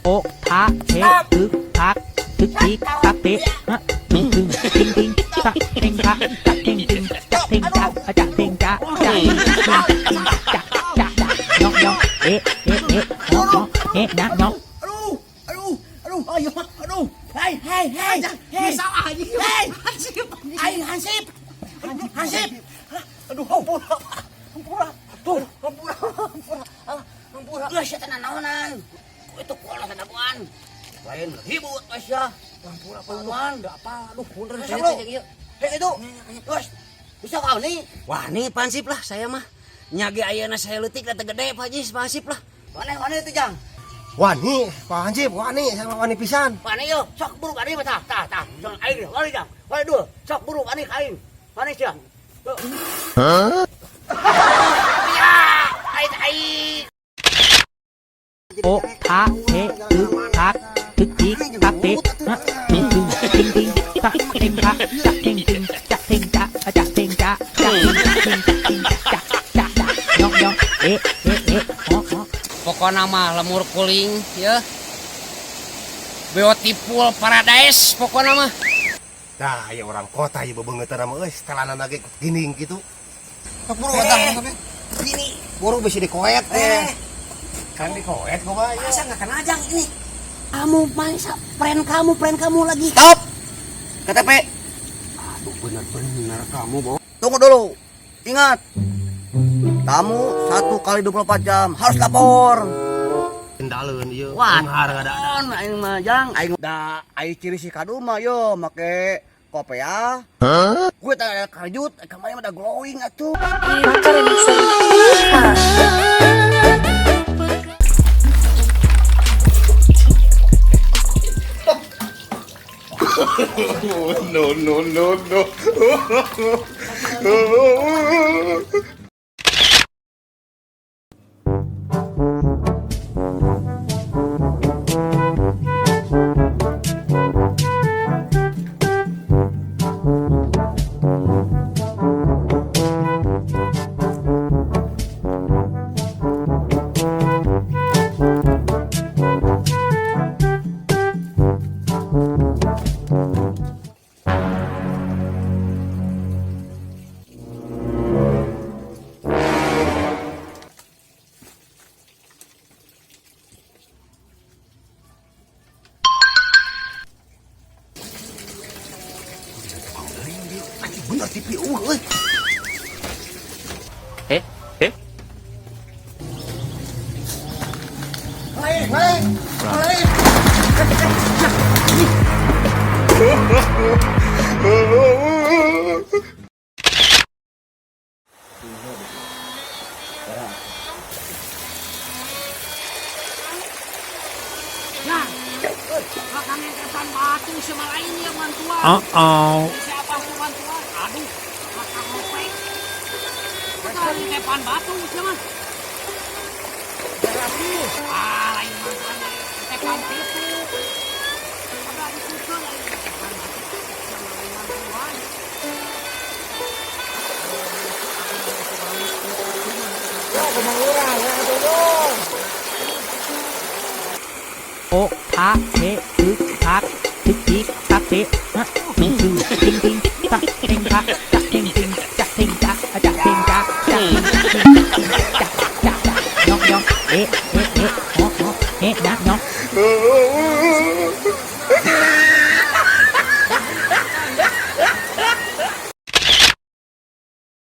โอะทะเททึกทักทึกทิกตะเตะฮะทิงทิงทิงทิงตะเทงทะจะเทงทิงจะเทงจะจะเทงจะจะทิงทิงทิงจะจะน้องน้องเอ๊ะเอ๊ะเอ๊ะน้องน้องเอ๊ะนะน้อง aduh, ayo, aduh, hei, salah aja, hei, Hansip, aduh, hampura, lah saya tenang naonan, itu kolah tanabuan, lain hibut Masya, hampura peluan, enggak apa, aduh, bener sih, hei itu, terus, bisa kau nih, Wah, nih Pansip lah saya mah. Nyage ayeuna saya leutik da gede Pak Haji Pansip lah. mana itu Jang? Wani, Pak Hansip, wani sama wani pisan. Mana yo, sok buru ani mah tah. Jangan air, wali Jang. Wali dulu, sok buru ani kain. Mana Jang? Hah? Ya, ai. โอะทะเททึกทักทึกทิกตะเตะฮะทิงทิงทิงทิงตะเทงทะจะเทงทิงจะเทงจะจะเทงจะจะทิงทิงจะจะน้องน้องเอ๊ะเอ๊ะเอ๊ะอ๋อ Pokona mah lemur kuling ya. Beautiful paradise pokona mah. Nah, ya orang kota ya bebeungeut nama euy, setelanan lagi gining gitu. Sok buru kata sampe. Ini Buru bisa dikoet teh. Kan dikoet kok bae. masa enggak kena Jang ini. Kamu masa friend kamu lagi. Stop. KTP. Aduh bener-bener kamu, Bo. Tunggu dulu. Ingat. Kamu 1 kali 24 jam harus lapor. Kendaleun ieu. Wah, Beunghar ada. aing mah Jang, aing da ai ciri si kadu mah yo make kopea. Gue tak ada kajut, kemarin ada glowing atuh. No. Bener TV euy. Makanya kesan batu sama lain yang bantuan. Siapa sih bantuan? Aduh, makan ngopek. Betul di depan batu siapa? Lain makanya tekan pitu. Ada di situ lain tekan batu sama lain bantuan.โอะทะเททึกทักทึกทิกตะเตะฮะทิงทิงทิงทิงตะเทงทะจะเทงทิงจะเทงจะจะเทงจะจะทิงทิงจะน้องน้องเอ๊ะเอ๊ะเอ๊ะอ๋อเอ๊ะนะน้อง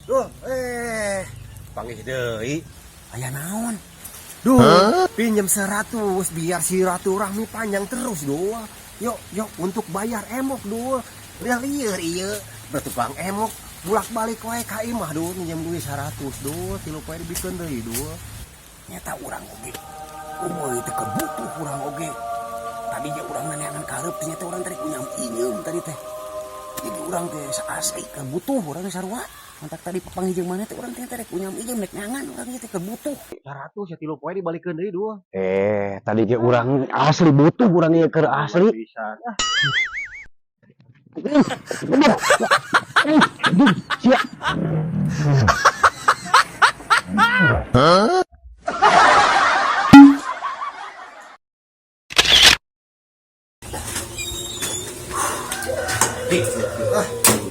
Duh, panggih deui. Aya naon? Duh, pinjam 100 biar si Rahmi panjang terus doa. Yuk untuk bayar emok doa. Udah lieur ieu. Bertukang emok bulak-balik wae ka imah doa pinjam duit 100 doa. Tilu poe dibikeun deui doa. Nyata urang oge. Umeuy teh kebutuh urang oge. Tadi je urang neangan kareup ternyata urang tadi punya inyeum tadi teh. Jadi urang teh asli kebutuh urang sarua. Mantak tadi papangi jeung mana teh urang teh rek punya inyeum rek neangan urang teh kebutuh. 100 ya tilu poe dibalikeun deui doa. Tadi ge urang asli butuh urang ieu keur asli. Bisa.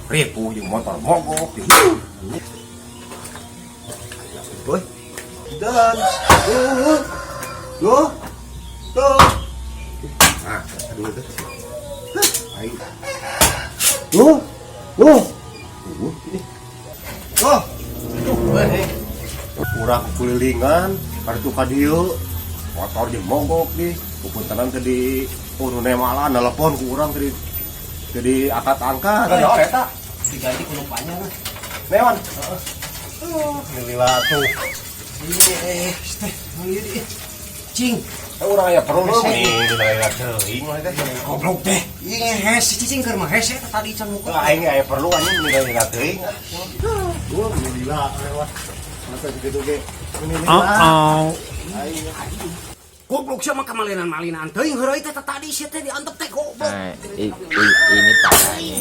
ribu jeung motor mogok Boy. Dan tuh. Nah, aduh itu. Ayo. Tuh. Kurang kulilingan, kartu kadieu, motor jeung mogok di, pupuntenan teh di urune malah nelpon kurang tadi angkat. ya eta diganti kudu panjang Newan. Alhamdulillah tuh. ini cing Urang aya perlu nih, daya teuing mah teh. goblok teh ini hese cicing keur mah hese tadi can muka Aing aya perlu anjing daya teuing. Alhamdulillah lewat. Masa gitu ge. goblok sia mah kamalinan-malinan teuing heureuy teh tadi sia teh diantep teh goblok Nah, ini parahnya.